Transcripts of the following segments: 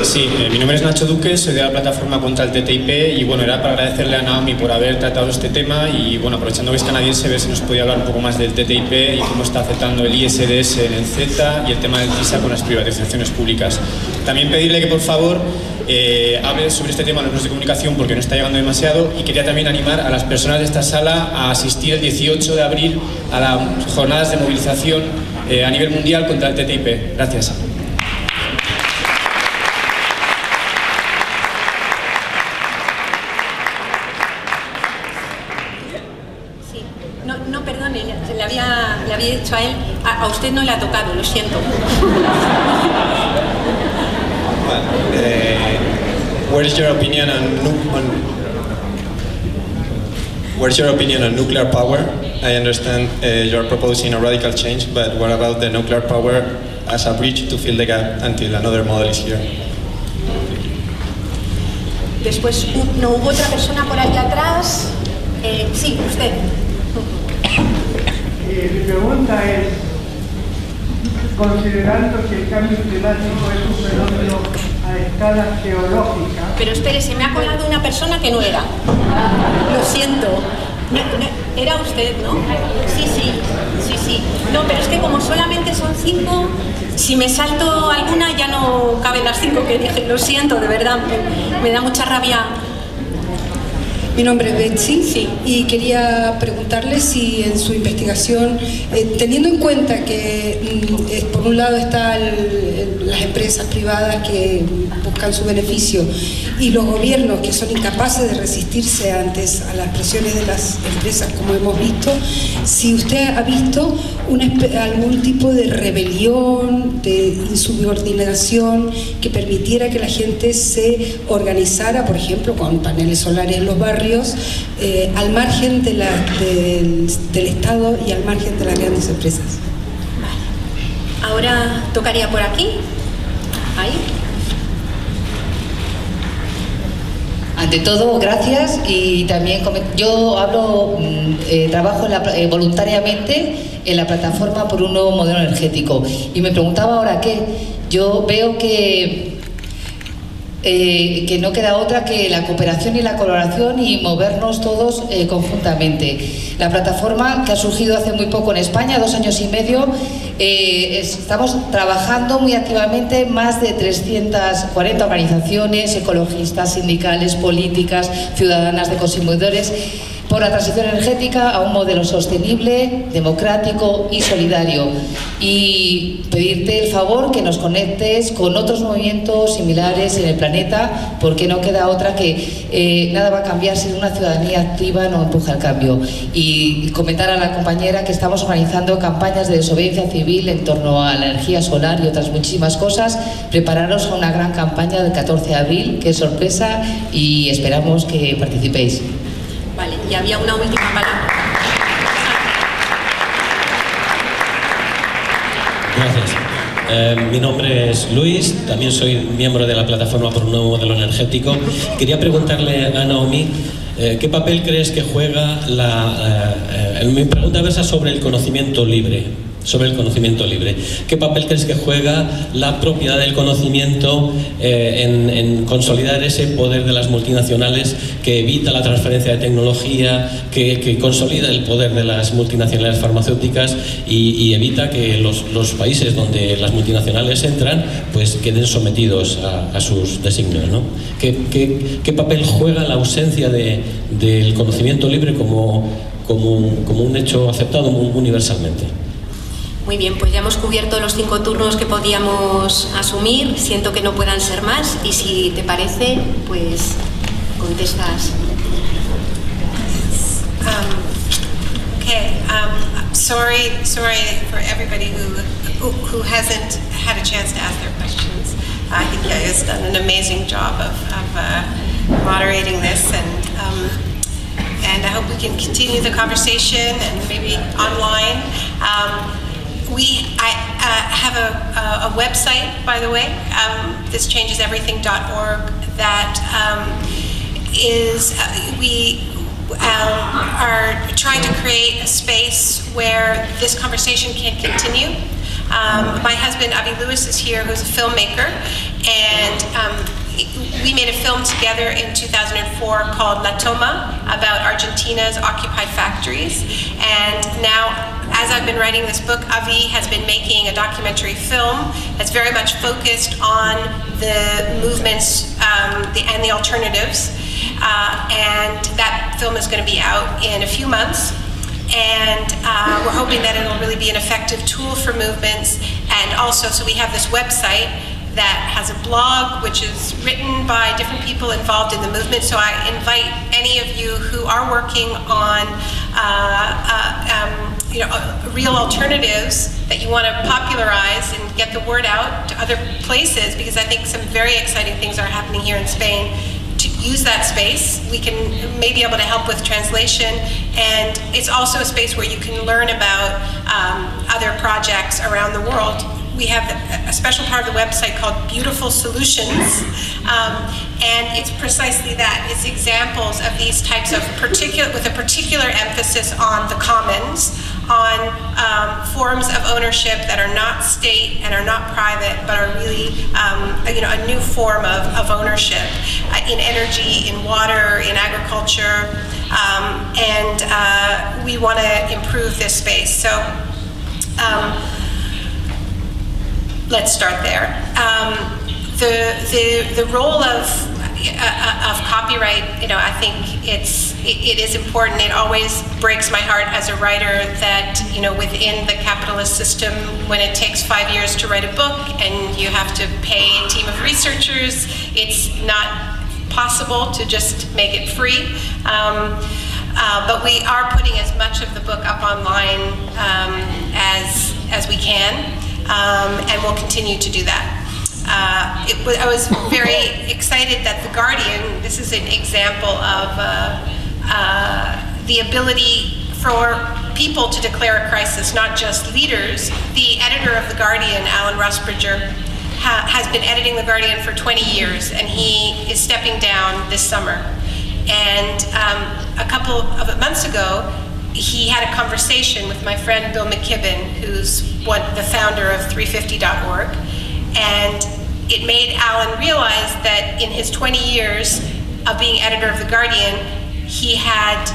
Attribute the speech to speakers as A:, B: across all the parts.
A: Sí, mi nombre es Nacho Duque, soy de la plataforma contra el TTIP y bueno, era para agradecerle a Naomi por haber tratado este tema y bueno, aprovechando que es canadiense, ver si nos podía hablar un poco más del TTIP y cómo está afectando el ISDS en el CETA y el tema del TISA con las privatizaciones públicas. También pedirle que por favor hable sobre este tema en los medios de comunicación porque no está llegando demasiado y quería también animar a las personas de esta sala a asistir el 18 de abril a las jornadas de movilización a nivel mundial contra el TTIP. Gracias.
B: No, perdone, le había dicho a él, a usted no le ha tocado, lo siento.
C: What is your opinion on nuclear power? I understand you're proposing a radical change, but what about the nuclear power as a bridge to fill the gap until another model is here?
B: Después, ¿no hubo otra persona por ahí atrás? Sí, usted.
D: Mi pregunta es, considerando que el cambio climático es un fenómeno a escala geológica...
B: Pero espere, se me ha colado una persona que no era. Lo siento. Era usted, ¿no? Sí. No, pero es que como solamente son 5, si me salto alguna ya no caben las 5 que dije. Lo siento, de verdad, me da mucha rabia.
E: Mi nombre es Betsy,
B: sí.
E: Y quería preguntarle si en su investigación, teniendo en cuenta que por un lado están las empresas privadas que buscan su beneficio y los gobiernos que son incapaces de resistirse a las presiones de las empresas, como hemos visto, si usted ha visto algún tipo de rebelión, de insubordinación que permitiera que la gente se organizara, por ejemplo, con paneles solares en los barrios, al margen del Estado y al margen de las grandes empresas.
B: Vale. Ahora tocaría por aquí. Ahí.
F: Ante todo, gracias. Y también yo trabajo voluntariamente en la plataforma por un nuevo modelo energético. Y me preguntaba ahora qué. Yo veo que no queda otra que la cooperación y la colaboración y movernos todos conjuntamente. La plataforma, que ha surgido hace muy poco en España, 2 años y medio, estamos trabajando muy activamente más de 340 organizaciones ecologistas, sindicales, políticas, ciudadanas, de consumidores, por la transición energética a un modelo sostenible, democrático y solidario. Y pedirte el favor que nos conectes con otros movimientos similares en el planeta, porque no queda otra que nada va a cambiar si una ciudadanía activa no empuja el cambio. Y comentar a la compañera que estamos organizando campañas de desobediencia civil en torno a la energía solar y otras muchísimas cosas. Prepararos a una gran campaña del 14 de abril, que es sorpresa, y esperamos que participéis.
B: Vale, y había una última palabra.
G: Gracias. Mi nombre es Luis, también soy miembro de la plataforma por un nuevo modelo energético. Quería preguntarle a Naomi, ¿qué papel crees que juega mi pregunta versa sobre el conocimiento libre? ¿Qué papel crees que juega la propiedad del conocimiento en consolidar ese poder de las multinacionales que evita la transferencia de tecnología, que consolida el poder de las multinacionales farmacéuticas y evita que los países donde las multinacionales entran pues queden sometidos a sus designios, ¿no? ¿Qué papel juega la ausencia del conocimiento libre como un hecho aceptado universalmente?
B: Muy bien, pues ya hemos cubierto los 5 turnos que podíamos asumir. Siento que no puedan ser más y si te parece, pues contestas.
H: Sorry for everybody who hasn't had a chance to ask their questions. I think Yayo's done an amazing job of moderating this, and I hope we can continue the conversation and maybe online. I have a website, by the way, thischangeseverything.org, that we are trying to create a space where this conversation can continue. My husband, Avi Lewis, is here, who's a filmmaker, and we made a film together in 2004 called La Toma, about Argentina's occupied factories. And now, as I've been writing this book, Avi has been making a documentary film that's very much focused on the movements and the alternatives. And that film is going to be out in a few months. And we're hoping that it'll really be an effective tool for movements. And also, so we have this website that has a blog which is written by different people involved in the movement. So I invite any of you who are working on real alternatives that you want to popularize and get the word out to other places, because I think some very exciting things are happening here in Spain. To use that space, we can may be able to help with translation, and it's also a space where you can learn about other projects around the world. We have a special part of the website called Beautiful Solutions, and it's precisely that. It's examples of these types of with a particular emphasis on the commons, on forms of ownership that are not state and are not private, but are really a new form of ownership in energy, in water, in agriculture, and we want to improve this space. So. Let's start there. The role of copyright, I think it is important. It always breaks my heart as a writer that within the capitalist system, when it takes 5 years to write a book and you have to pay a team of researchers, it's not possible to just make it free. But we are putting as much of the book up online as we can. And we'll continue to do that. I was very excited that The Guardian, this is an example of the ability for people to declare a crisis, not just leaders. The editor of The Guardian, Alan Rusbridger, has been editing The Guardian for 20 years, and he is stepping down this summer. And a couple of months ago, he had a conversation with my friend Bill McKibben, who's the founder of 350.org, and it made Alan realize that in his 20 years of being editor of The Guardian, he had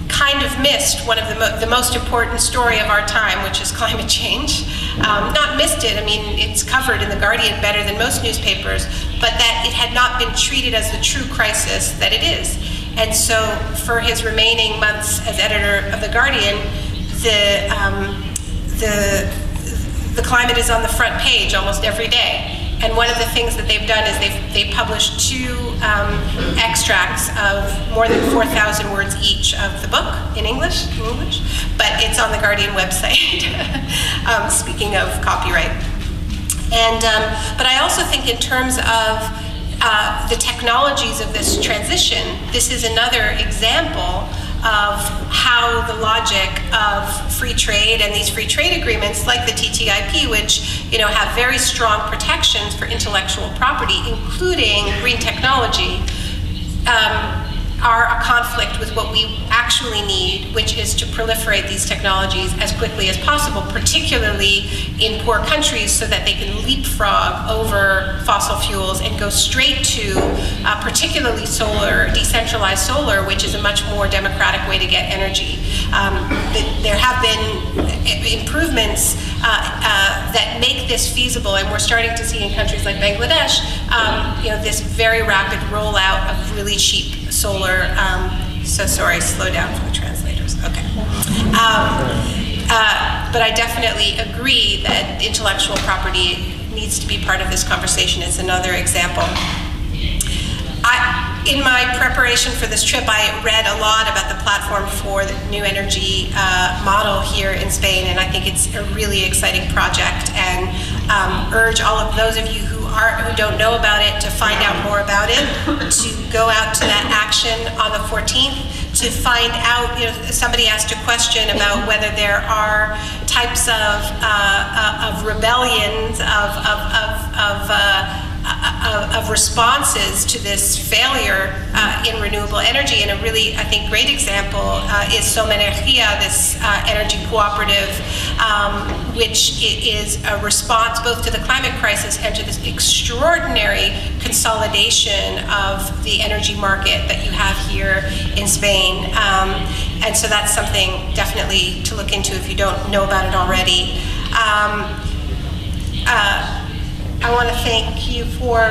H: kind of missed one of the most important story of our time, which is climate change. Not missed it, I mean, it's covered in The Guardian better than most newspapers, but that it had not been treated as the true crisis that it is. And so for his remaining months as editor of The Guardian, the climate is on the front page almost every day. And one of the things that they've done is they've published 2 extracts of more than 4,000 words each of the book in English, but it's on the Guardian website, speaking of copyright. And, but I also think in terms of the technologies of this transition, this is another example of how the logic of free trade and these free trade agreements, like the TTIP, which have very strong protections for intellectual property, including green technology, are a conflict with what we actually need, which is to proliferate these technologies as quickly as possible, particularly in poor countries, so that they can leapfrog over fossil fuels and go straight to particularly solar, decentralized solar, which is a much more democratic way to get energy. There have been improvements that make this feasible, and we're starting to see in countries like Bangladesh, this very rapid rollout of really cheap solar. So sorry, slow down for the translators. Okay. But I definitely agree that intellectual property needs to be part of this conversation. It's another example. In my preparation for this trip, I read a lot about the platform for the new energy model here in Spain, and I think it's a really exciting project, and urge all of those of you who don't know about it to find out more about it, to go out to that action on the 14th, to find out, somebody asked a question about whether there are types of rebellions, of responses to this failure in renewable energy. And a really, I think, great example is Sobre, this energy cooperative, which is a response both to the climate crisis and to this extraordinary consolidation of the energy market that you have here in Spain. And so that's something definitely to look into if you don't know about it already. I want to thank you for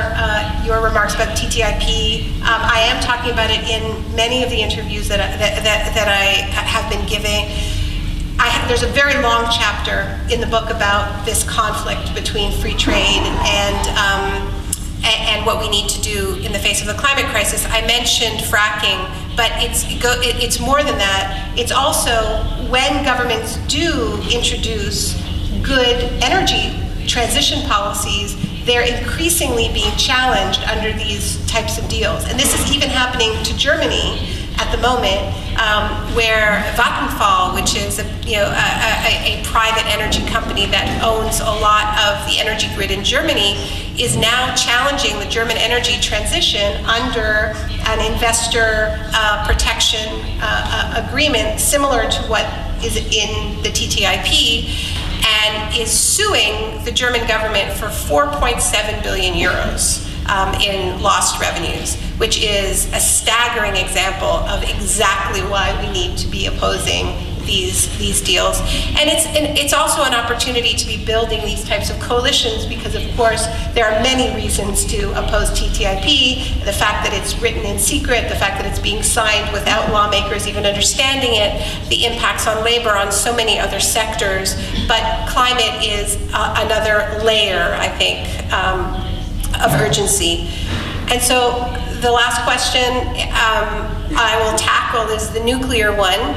H: your remarks about TTIP. I am talking about it in many of the interviews that I have been giving. There's a very long chapter in the book about this conflict between free trade and what we need to do in the face of the climate crisis. I mentioned fracking, but it's more than that. It's also when governments do introduce good energy transition policies, they're increasingly being challenged under these types of deals. And this is even happening to Germany at the moment, where Vattenfall, which is a private energy company that owns a lot of the energy grid in Germany, is now challenging the German energy transition under an investor protection agreement similar to what is in the TTIP, and is suing the German government for 4.7 billion euros in lost revenues, which is a staggering example of exactly why we need to be opposing these deals. And it's also an opportunity to be building these types of coalitions, because of course there are many reasons to oppose TTIP. The fact that it's written in secret, the fact that it's being signed without lawmakers even understanding it, the impacts on labor, on so many other sectors. But climate is another layer, I think, of urgency. And so the last question I will tackle is the nuclear one.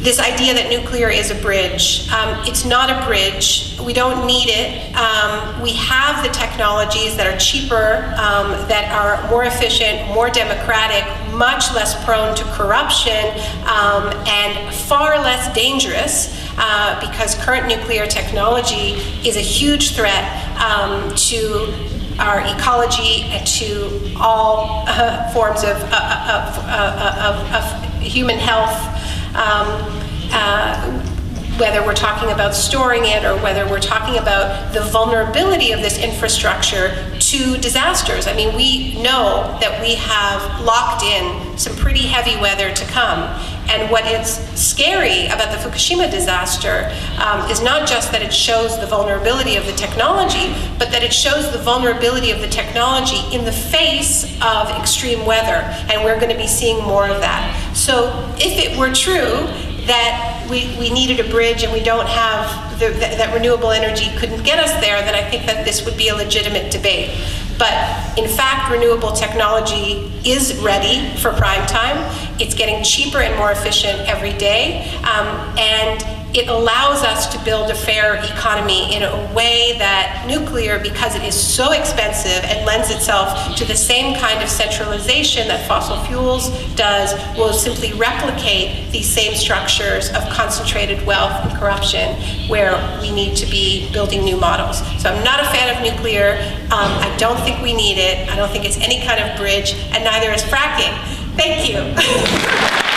H: This idea that nuclear is a bridge. It's not a bridge. We don't need it. We have the technologies that are cheaper, that are more efficient, more democratic, much less prone to corruption, and far less dangerous, because current nuclear technology is a huge threat to our ecology and to all forms of human health, whether we're talking about storing it or whether we're talking about the vulnerability of this infrastructure to disasters. I mean, we know that we have locked in some pretty heavy weather to come. And what is scary about the Fukushima disaster is not just that it shows the vulnerability of the technology, but that it shows the vulnerability of the technology in the face of extreme weather. And we're going to be seeing more of that. So if it were true that we needed a bridge and we don't have, that renewable energy couldn't get us there, then I think that this would be a legitimate debate. But in fact, renewable technology is ready for prime time. It's getting cheaper and more efficient every day. And it allows us to build a fair economy in a way that nuclear, because it is so expensive and lends itself to the same kind of centralization that fossil fuels does, will simply replicate these same structures of concentrated wealth and corruption, where we need to be building new models. So I'm not a fan of nuclear. I don't think we need it. I don't think it's any kind of bridge, and neither is fracking. Thank you.